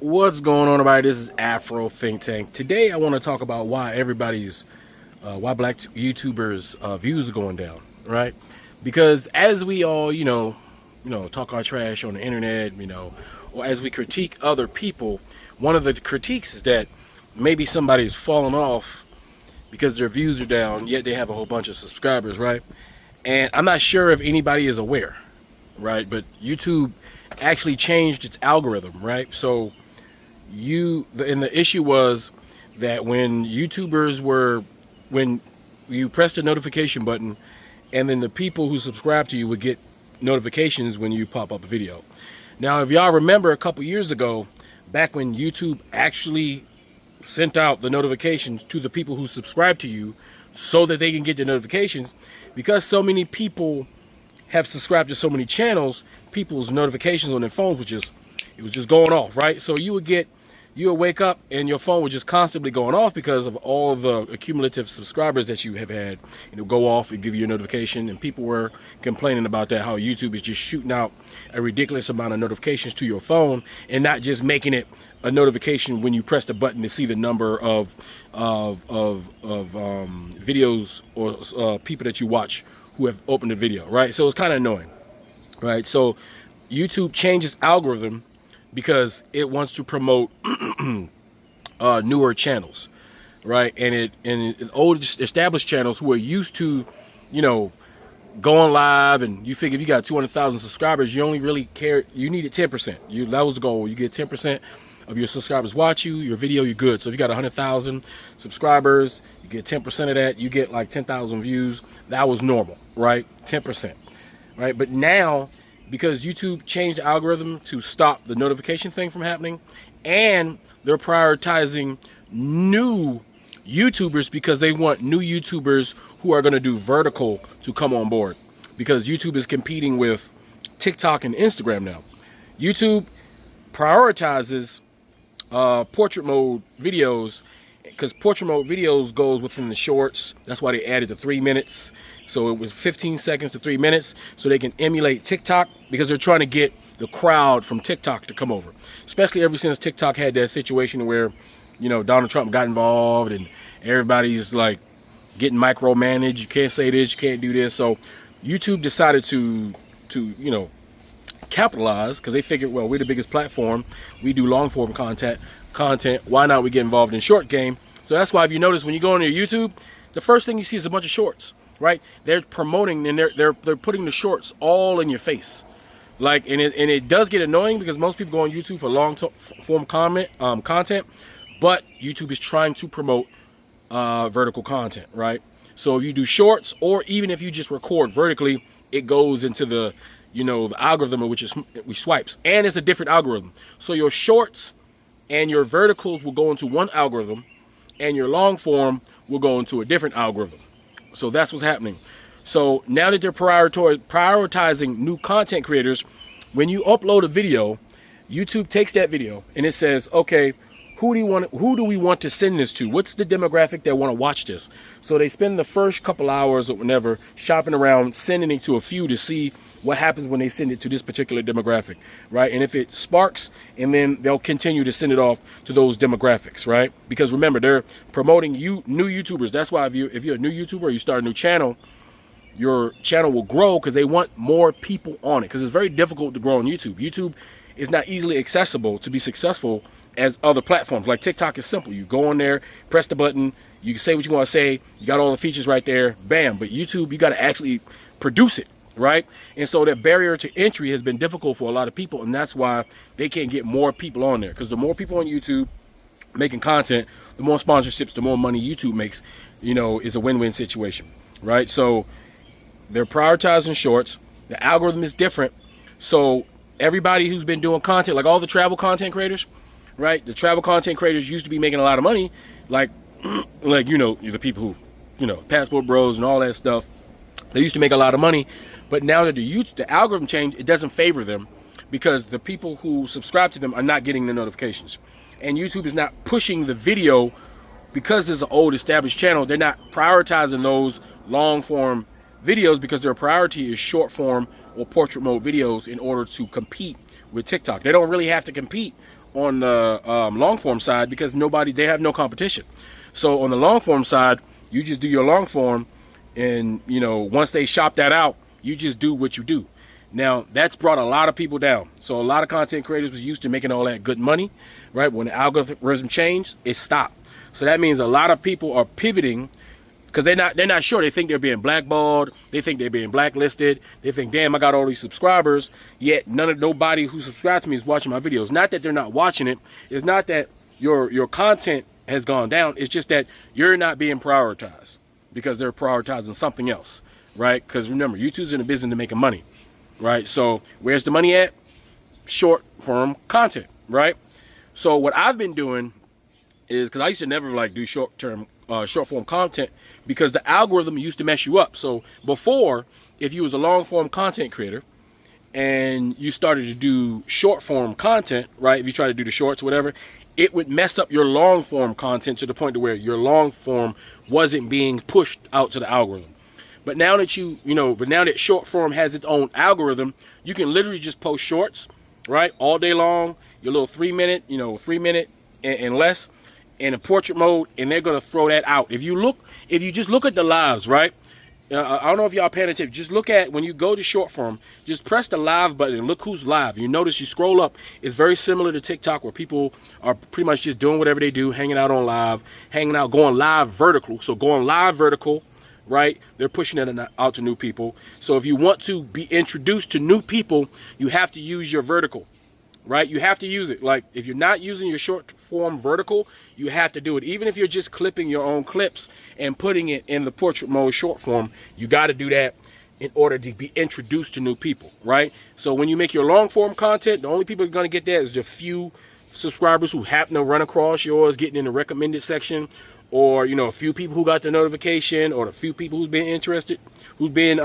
What's going on, everybody? This is Afro Think Tank. Today, I want to talk about why why black YouTubers' views are going down, right? Because as we all, talk our trash on the internet, or as we critique other people, one of the critiques is that maybe somebody's fallen off because their views are down, yet they have a whole bunch of subscribers, right? And I'm not sure if anybody is aware, right? But YouTube actually changed its algorithm, right? So the issue was that when when you pressed the notification button, and then the people who subscribe to you would get notifications when you pop up a video. Now, if y'all remember a couple years ago, back when YouTube actually sent out the notifications to the people who subscribe to you so that they can get the notifications, because so many people have subscribed to so many channels, people's notifications on their phones was just going off, right? So you would wake up and your phone would just constantly going off because of all the accumulative subscribers that you have had. Go off and give you a notification, and people were complaining about that, how YouTube is just shooting out a ridiculous amount of notifications to your phone and not just making it a notification when you press the button to see the number of videos or people that you watch who have opened the video, right? So it's kind of annoying, right? So YouTube changes algorithm because it wants to promote newer channels, right? And old established channels who are used to, going live, and you figure if you got 200,000 subscribers, you only really care, you needed 10%. That was the goal. You get 10% of your subscribers watch your video, you're good. So if you got 100,000 subscribers, you get 10% of that, you get like 10,000 views. That was normal, right? 10%, right? But now, because YouTube changed the algorithm to stop the notification thing from happening, and they're prioritizing new YouTubers because they want new YouTubers who are going to do vertical to come on board, because YouTube is competing with TikTok and Instagram now. YouTube prioritizes portrait mode videos because portrait mode videos goes within the shorts. That's why they added the 3 minutes. So it was 15 seconds to 3 minutes, so they can emulate TikTok, because they're trying to get the crowd from TikTok to come over. Especially ever since TikTok had that situation where, Donald Trump got involved and everybody's like getting micromanaged. You can't say this, you can't do this. So YouTube decided to capitalize, because they figured, well, we're the biggest platform. We do long form content. Why not we get involved in short game? So that's why if you notice when you go on your YouTube, the first thing you see is a bunch of shorts. Right, they're promoting, and they're putting the shorts all in your face, and it does get annoying because most people go on YouTube for long form content, but YouTube is trying to promote vertical content, right? So if you do shorts, or even if you just record vertically, it goes into the the algorithm, which swipes, and it's a different algorithm. So your shorts and your verticals will go into one algorithm, and your long form will go into a different algorithm. So that's what's happening. So now that they're prioritizing new content creators, when you upload a video, YouTube takes that video and it says, okay, who do we want to send this to? What's the demographic that want to watch this? So they spend the first couple hours or whatever shopping around, sending it to a few to see what happens when they send it to this particular demographic, right? And if it sparks, and then they'll continue to send it off to those demographics, right? Because remember, they're promoting new YouTubers. That's why if you're a new YouTuber or you start a new channel, your channel will grow because they want more people on it, because it's very difficult to grow on YouTube. YouTube is not easily accessible to be successful as other platforms. Like TikTok is simple. You go on there, press the button, you can say what you want to say, you got all the features right there, bam. But YouTube, you got to actually produce it, right? And so that barrier to entry has been difficult for a lot of people, and that's why they can't get more people on there, because the more people on YouTube making content, the more sponsorships, the more money YouTube makes, is a win-win situation, right? So they're prioritizing shorts. The algorithm is different. So everybody who's been doing content, like all the travel content creators, right? The travel content creators used to be making a lot of money, like the people who, Passport Bros and all that stuff. They used to make a lot of money, but now that the algorithm changed, it doesn't favor them, because the people who subscribe to them are not getting the notifications. And YouTube is not pushing the video, because there's an old established channel. They're not prioritizing those long form videos, because their priority is short form or portrait mode videos in order to compete with TikTok. They don't really have to compete long form side because they have no competition. So on the long form side, you just do your long form, and once they shop that out, you just do what you do. Now that's brought a lot of people down. So a lot of content creators was used to making all that good money, right? When the algorithm changed, it stopped. So that means a lot of people are pivoting because they're not sure. They think they're being blackballed. They think they're being blacklisted. They think, damn, I got all these subscribers, yet nobody who subscribes to me is watching my videos. Not that they're not watching it. It's not that your content has gone down. It's just that you're not being prioritized because they're prioritizing something else, right? Because remember, YouTube's in the business of making money, right? So where's the money at? Short form content, right? So what I've been doing is, because I used to never like do short form content because the algorithm used to mess you up. So before, if you was a long form content creator and you started to do short form content, right? If you try to do the shorts, whatever, it would mess up your long form content to the point to where your long form wasn't being pushed out to the algorithm. But now that now that short form has its own algorithm, you can literally just post shorts, right? All day long, your little 3 minute, 3 minute and less in a portrait mode, and they're gonna throw that out. If you just look at the lives, right? I don't know if y'all paying attention. Just look at, when you go to short form, just press the live button and look who's live. You notice you scroll up, it's very similar to TikTok where people are pretty much just doing whatever they do, hanging out on live, going live vertical. So going live vertical, right? They're pushing it out to new people. So if you want to be introduced to new people, you have to use your vertical, right? You have to use it. Like if you're not using your short form vertical, you have to do it. Even if you're just clipping your own clips and putting it in the portrait mode short form, you got to do that in order to be introduced to new people, right? So when you make your long form content, the only people who are going to get that is the few subscribers who happen to run across yours getting in the recommended section, or a few people who got the notification, or the few people who's been interested, who's been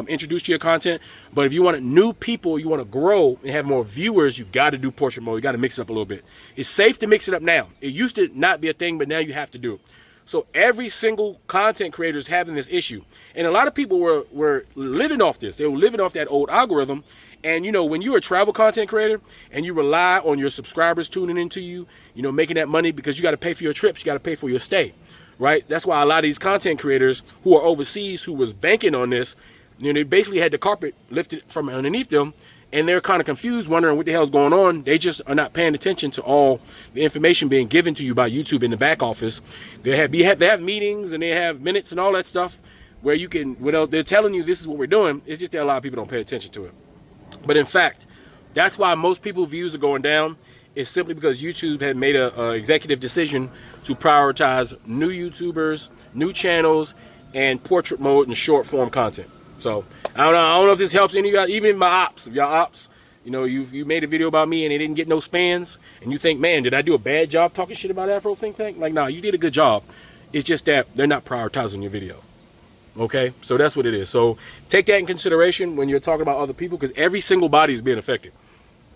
introduced to your content. But if you want new people, you want to grow and have more viewers, you got to do portrait mode. You got to mix it up a little bit. It's safe to mix it up now. It used to not be a thing, but now you have to do it. So every single content creator is having this issue, and a lot of people were living off this. They were living off that old algorithm. And when you're a travel content creator and you rely on your subscribers tuning into you, making that money, because you got to pay for your trips, you got to pay for your stay, right? That's why a lot of these content creators who are overseas, who was banking on this, they basically had the carpet lifted from underneath them, and they're kind of confused, wondering what the hell's going on. They just are not paying attention to all the information being given to you by YouTube in the back office. They have meetings and they have minutes and all that stuff where you can, they're telling you this is what we're doing. It's just that a lot of people don't pay attention to it. But in fact, that's why most people's views are going down. It's simply because YouTube had made a executive decision to prioritize new YouTubers, new channels, and portrait mode and short form content. So I don't know if this helps any of y'all, even my ops. If y'all ops, you made a video about me and it didn't get no spans, and you think, man, did I do a bad job talking shit about Afro Think Tank? Like, nah, you did a good job. It's just that they're not prioritizing your video. Okay, so that's what it is. So take that in consideration when you're talking about other people, because every single body is being affected.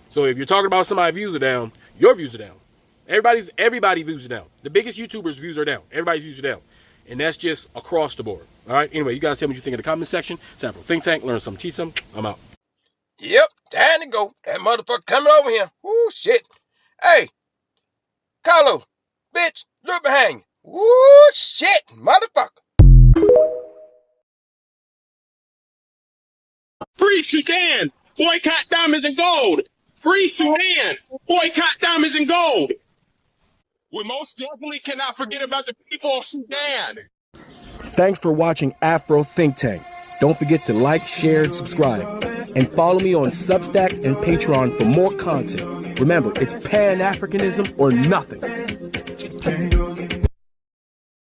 So if you're talking about somebody's views are down, your views are down. Everybody's views are down. The biggest YouTubers' views are down. Everybody's views are down. And that's just across the board. All right, anyway, you guys tell me what you think in the comment section. It's Afro Think Tank. Learn something, teach something. I'm out. Yep, time to go. That motherfucker coming over here. Woo, shit. Hey, Carlo, bitch, look behind you. Woo, shit, motherfucker. Free Sudan! Boycott diamonds and gold! Free Sudan! Boycott diamonds and gold! We most definitely cannot forget about the people of Sudan! Thanks for watching Afro Think Tank. Don't forget to like, share, and subscribe. And follow me on Substack and Patreon for more content. Remember, it's Pan-Africanism or nothing.